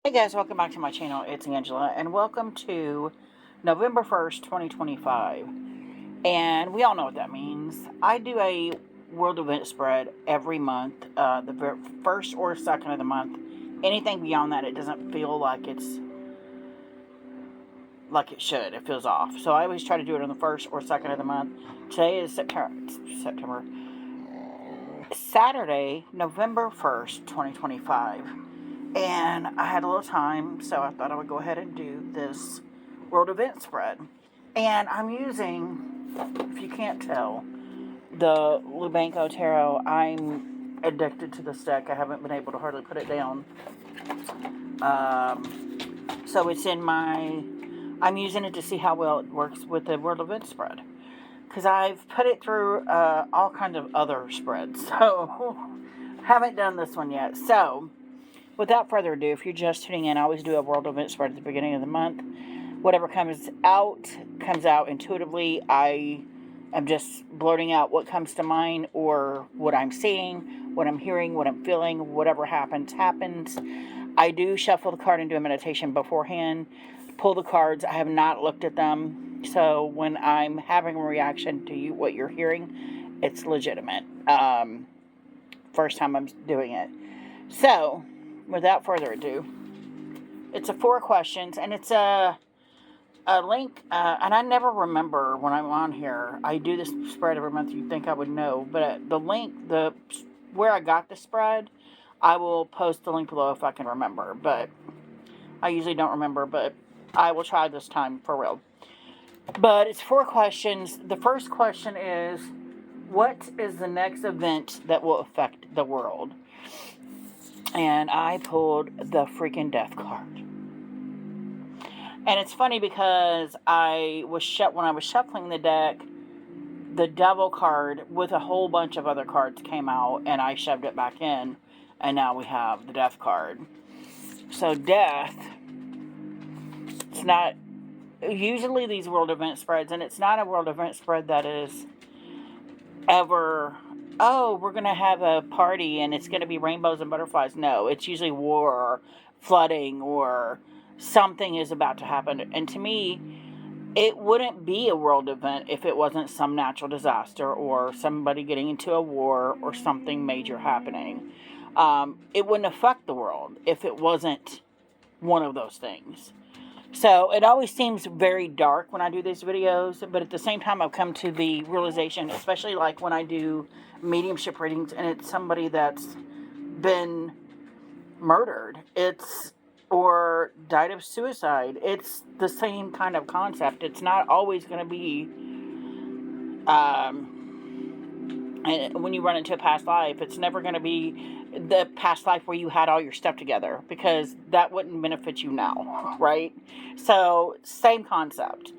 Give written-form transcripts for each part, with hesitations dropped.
Hey guys, welcome back to my channel. It's Angela, and welcome to November 1st, 2025. And we all know what that means. I do a world event spread every month, the first or second of the month. Anything beyond that, it doesn't feel like it should. It feels off. So I always try to do it on the first or second of the month. Today is September. Saturday, November 1st, 2025. And I had a little time, so I thought I would go ahead and do this world event spread. And I'm using, if you can't tell, the Lubanco Tarot. I'm addicted to this deck. I haven't been able to hardly put it down. So it's in I'm using it to see how well it works with the world event spread. Because I've put it through all kinds of other spreads. So, haven't done this one yet. So, without further ado, if you're just tuning in, I always do a world event spread at the beginning of the month. Whatever comes out intuitively. I am just blurting out what comes to mind or what I'm seeing, what I'm hearing, what I'm feeling. Whatever happens. I do shuffle the card and do a meditation beforehand. Pull the cards. I have not looked at them. So when I'm having a reaction to what you're hearing, it's legitimate. First time I'm doing it. So, without further ado, it's 4 questions, and it's a link, and I never remember when I'm on here. I do this spread every month. You'd think I would know, but the link, where I got the spread, I will post the link below if I can remember, but I usually don't remember, but I will try this time for real. But it's 4 questions. The first question is, what is the next event that will affect the world? And I pulled the freaking Death card. And it's funny because when I was shuffling the deck, the Devil card with a whole bunch of other cards came out, and I shoved it back in, and now we have the Death card. So Death, it's not usually these world event spreads, and it's not a world event spread that is ever, oh, we're going to have a party and it's going to be rainbows and butterflies. No, it's usually war or flooding or something is about to happen. And to me, it wouldn't be a world event if it wasn't some natural disaster or somebody getting into a war or something major happening. It wouldn't affect the world if it wasn't one of those things. So it always seems very dark when I do these videos, but at the same time I've come to the realization, especially like when I do mediumship readings and it's somebody that's been murdered, or died of suicide, it's the same kind of concept. It's not always going to be, when you run into a past life, it's never going to be the past life where you had all your stuff together, because that wouldn't benefit you now, right? So, same concept.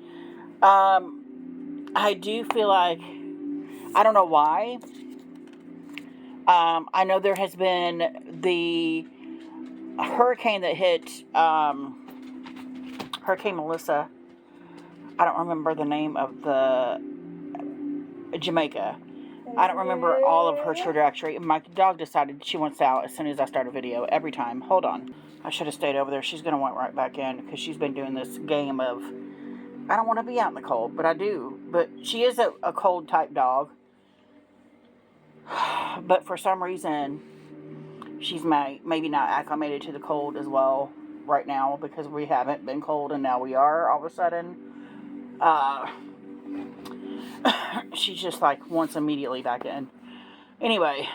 I do feel like, I don't know why. I know there has been the hurricane that hit, Hurricane Melissa. I don't remember the name of the Jamaica. I don't remember all of her trajectory. My dog decided she wants out as soon as I start a video. Every time. Hold on. I should have stayed over there. She's going to want right back in because she's been doing this game of, I don't want to be out in the cold, but I do. But she is a cold type dog. But for some reason, she's maybe not acclimated to the cold as well right now, because we haven't been cold and now we are all of a sudden. She's just like wants immediately back in. Anyway,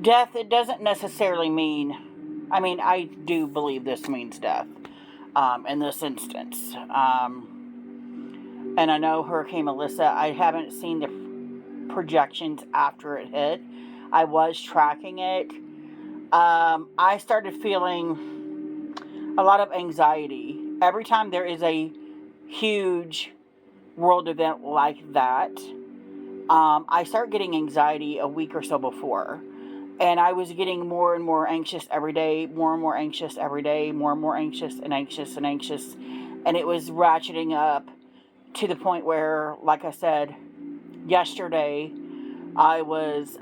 death, it doesn't necessarily mean, I do believe this means death, in this instance. And I know Hurricane Melissa, I haven't seen the projections after it hit. I was tracking it. I started feeling a lot of anxiety. Every time there is a huge world event like that, I start getting anxiety a week or so before. And I was getting more and more anxious every day, more and more anxious every day, more and more anxious and anxious and anxious. And it was ratcheting up to the point where, like I said, yesterday, I was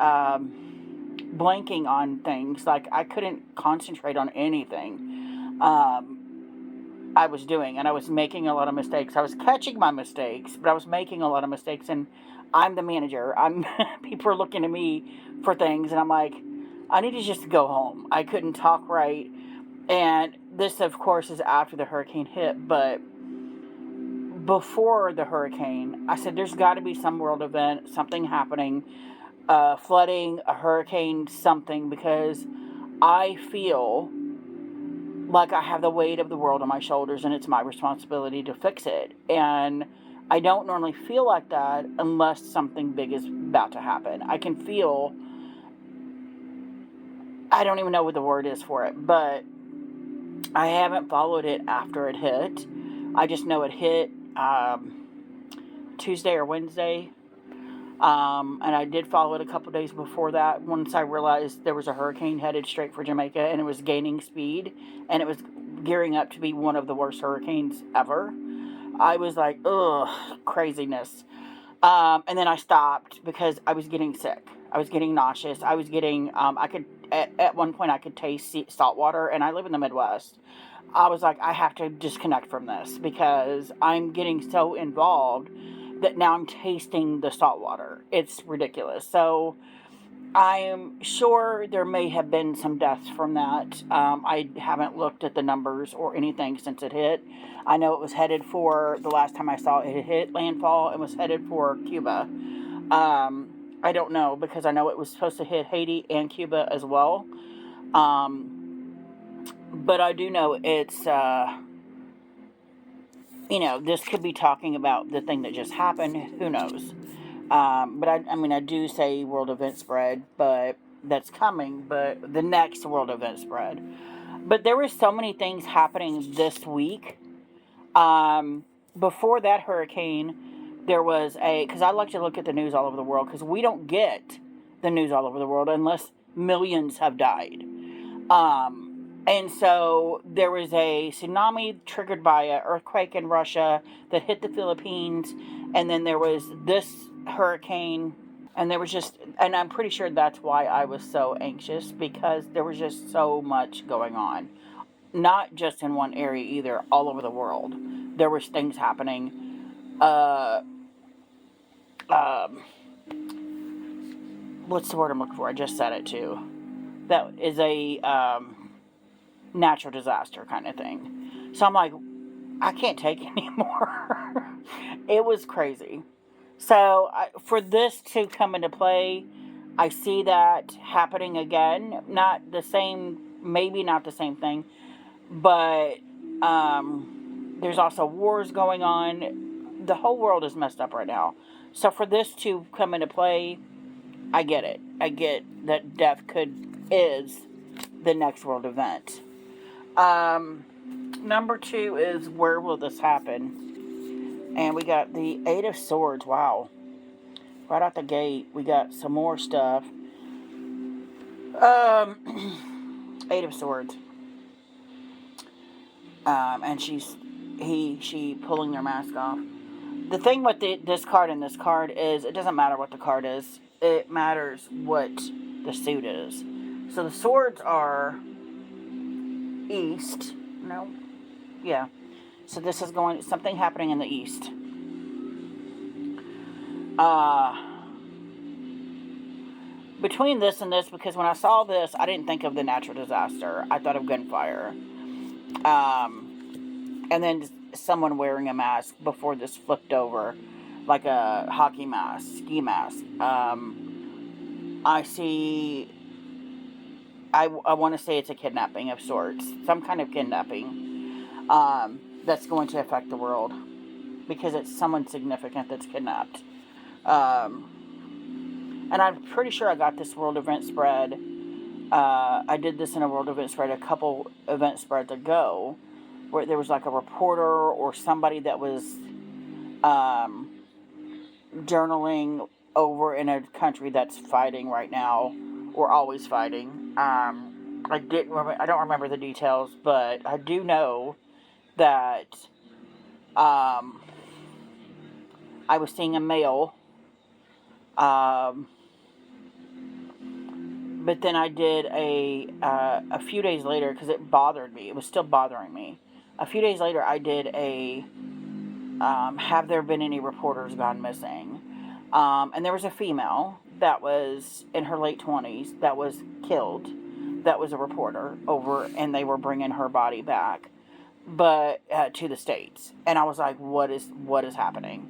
blanking on things. Like, I couldn't concentrate on anything I was doing, and I was making a lot of mistakes. I was catching my mistakes, but I was making a lot of mistakes, and I'm the manager. I'm People are looking to me for things, and I'm like, I need to just go home. I couldn't talk right, and this, of course, is after the hurricane hit, but before the hurricane, I said, there's got to be some world event, something happening, flooding, a hurricane, something, because I feel like I have the weight of the world on my shoulders and it's my responsibility to fix it. And I don't normally feel like that unless something big is about to happen. I can feel, I don't even know what the word is for it, but I haven't followed it after it hit. I just know it hit Tuesday or Wednesday. And I did follow it a couple days before that once I realized there was a hurricane headed straight for Jamaica and it was gaining speed and it was gearing up to be one of the worst hurricanes ever. I was like, ugh, craziness. And then I stopped because I was getting sick. I was getting nauseous. I was getting, at one point I could taste salt water, and I live in the Midwest. I was like, I have to disconnect from this because I'm getting so involved that now I'm tasting the salt water. It's ridiculous. So I am sure there may have been some deaths from that. I haven't looked at the numbers or anything since it hit. I know it was headed for, the last time I saw it, it hit landfall and was headed for Cuba. I don't know because I know it was supposed to hit Haiti and Cuba as well. But I do know it's, this could be talking about the thing that just happened. Who knows? But I do say world event spread, but that's coming. But the next world event spread. But there were so many things happening this week. Before that hurricane, there was because I like to look at the news all over the world because we don't get the news all over the world unless millions have died. And so there was a tsunami triggered by an earthquake in Russia that hit the Philippines, and then there was this hurricane, and there was just, and I'm pretty sure that's why I was so anxious because there was just so much going on. Not just in one area either, all over the world. There was things happening. What's the word I'm looking for? I just said it too. That is a natural disaster kind of thing. So I'm like, I can't take it anymore. It was crazy. So for this to come into play, I see that happening again. Not the same, maybe not the same thing, but there's also wars going on. The whole world is messed up right now. So for this to come into play, I get it. I get that death is the next world event. Number 2 is where will this happen? And we got the Eight of Swords. Wow. Right out the gate, we got some more stuff. Eight of Swords. And she pulling their mask off. The thing with this card and this card is it doesn't matter what the card is. It matters what the suit is. So the swords are east. No. Yeah. So this is something happening in the east. Between this and this, because when I saw this, I didn't think of the natural disaster. I thought of gunfire. And then someone wearing a mask before this flipped over, like a hockey mask, ski mask. I see, I want to say it's a kidnapping of sorts. Some kind of kidnapping that's going to affect the world. Because it's someone significant that's kidnapped. And I'm pretty sure I got this world event spread. I did this in a world event spread a couple event spreads ago, where there was like a reporter or somebody that was journaling over in a country that's fighting right now, or always fighting. I don't remember the details, but I do know that I was seeing a male But then I did a few days later, because it bothered me. It was still bothering me. A few days later, I did a have there been any reporters gone missing? And there was a female that was in her late 20s that was killed. That was a reporter over, and they were bringing her body back, but to the States. And I was like, what is happening?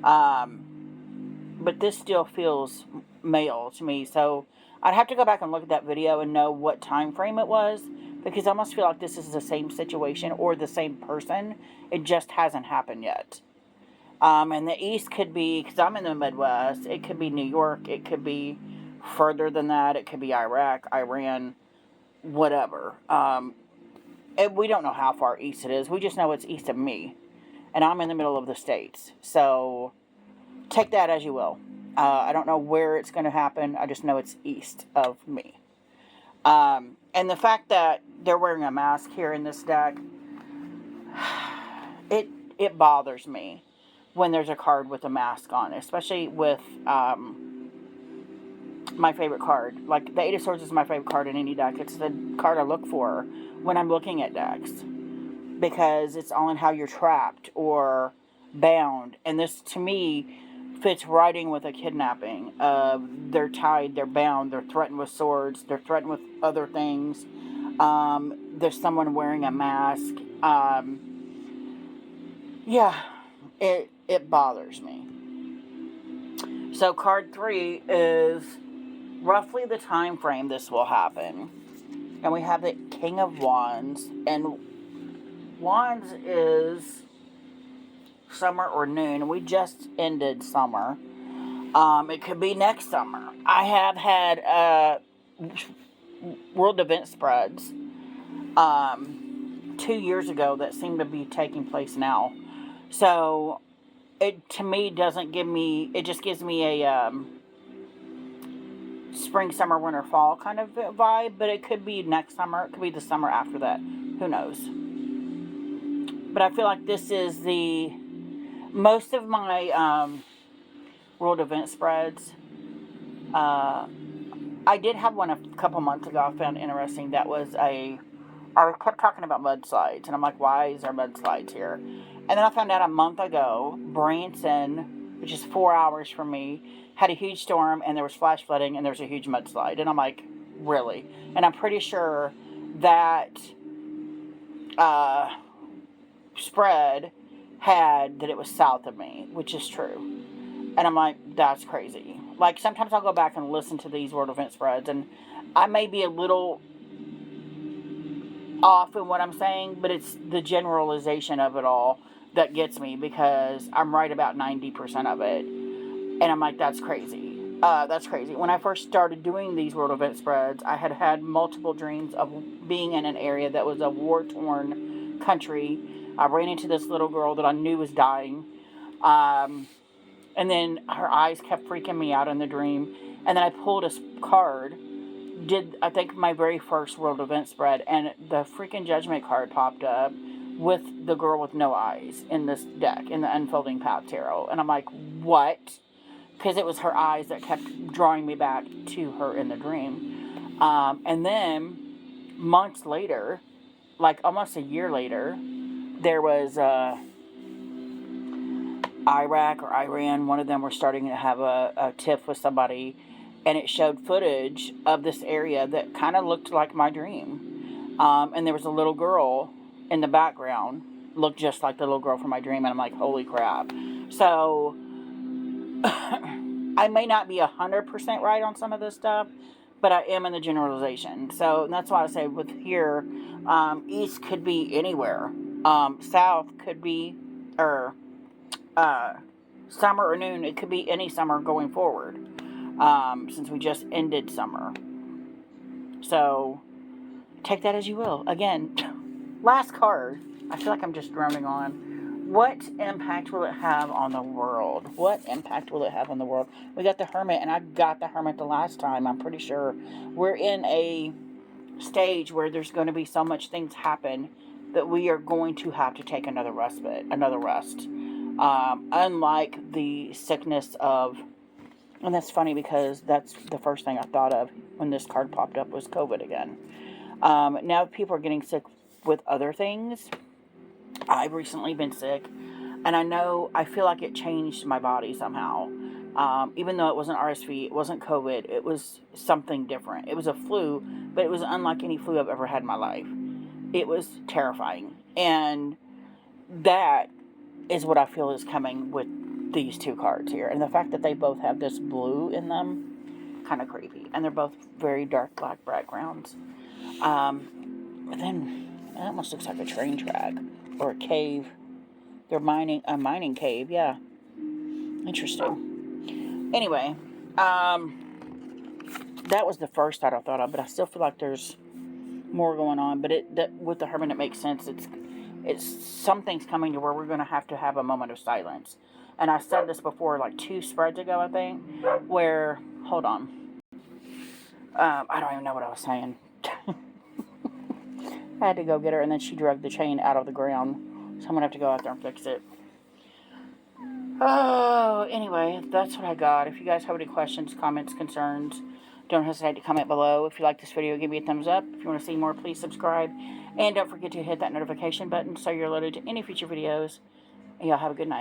But this still feels male to me, so I'd have to go back and look at that video and know what time frame it was, because I almost feel like this is the same situation or the same person. It just hasn't happened yet. And the East could be, because I'm in the Midwest, it could be New York, it could be further than that, it could be Iraq, Iran, whatever. And we don't know how far east it is. We just know it's east of me. And I'm in the middle of the States. So take that as you will. I don't know where it's going to happen. I just know it's east of me. And the fact that they're wearing a mask here in this deck, it bothers me when there's a card with a mask on, especially with my favorite card. Like, the Eight of Swords is my favorite card in any deck. It's the card I look for when I'm looking at decks, because it's all in how you're trapped or bound. And this, to me, fits right in with a kidnapping. They're tied, they're bound, they're threatened with swords, they're threatened with other things. There's someone wearing a mask. Yeah, it bothers me. So card 3 is roughly the time frame this will happen. And we have the King of Wands. And Wands is summer or noon. We just ended summer. It could be next summer. I have had world event spreads 2 years ago that seem to be taking place now. So it, to me, doesn't give me, it just gives me a spring, summer, winter, fall kind of vibe. But it could be next summer. It could be the summer after that. Who knows? But I feel like this is the, most of my world event spreads, I did have one a couple months ago I found interesting. That was I kept talking about mudslides, and I'm like, why is there mudslides here? And then I found out a month ago, Branson, which is 4 hours from me, had a huge storm, and there was flash flooding, and there was a huge mudslide. And I'm like, really? And I'm pretty sure that spread had that it was south of me, which is true. And I'm like, that's crazy. Like, sometimes I'll go back and listen to these world event spreads, and I may be a little off in what I'm saying, but it's the generalization of it all that gets me, because I'm right about 90% of it. And I'm like, that's crazy. That's crazy. When I first started doing these world event spreads, I had had multiple dreams of being in an area that was a war-torn country. I ran into this little girl that I knew was dying. And then her eyes kept freaking me out in the dream. And then I pulled a card, did, I think, my very first world event spread, and the freaking Judgment card popped up with the girl with no eyes in this deck, in the Unfolding Path Tarot. And I'm like, what? Because it was her eyes that kept drawing me back to her in the dream. And then, months later, like almost a year later, there was Iraq or Iran, one of them were starting to have a tiff with somebody, and it showed footage of this area that kind of looked like my dream. And there was a little girl in the background, looked just like the little girl from my dream, and I'm like, holy crap. So, I may not be 100% right on some of this stuff, but I am in the generalization. So, that's why I say with here, east could be anywhere. South could be, or summer or noon, it could be any summer going forward, since we just ended summer. So take that as you will. Again, last card. I feel like I'm just droning on. What impact will it have on the world? What impact will it have on the world? We got the Hermit, and I got the Hermit the last time. I'm pretty sure we're in a stage where there's going to be so much things happen that we are going to have to take another respite, another rest. Unlike the sickness of And that's funny because that's the first thing I thought of when this card popped up was COVID again. Now people are getting sick with other things. I've recently been sick, and I feel like it changed my body somehow. Even though it wasn't RSV, it wasn't COVID, it was something different. It was a flu, but it was unlike any flu I've ever had in my life. It was terrifying. And that is what I feel is coming with these two cards here. And the fact that they both have this blue in them, kind of creepy. And they're both very dark black backgrounds. But then it almost looks like a train track or a cave. They're a mining cave, yeah. Interesting. Anyway, that was the first I thought of, but I still feel like there's more going on. But with the Hermit, it makes sense. It's something's coming to where we're going to have a moment of silence. And I said this before, like 2 spreads ago, I think, where, hold on. I don't even know what I was saying. I had to go get her, and then she dragged the chain out of the ground. So I'm going to have to go out there and fix it. Oh, anyway, that's what I got. If you guys have any questions, comments, concerns, don't hesitate to comment below. If you like this video, give me a thumbs up. If you want to see more, please subscribe. And don't forget to hit that notification button so you're alerted to any future videos. And y'all have a good night.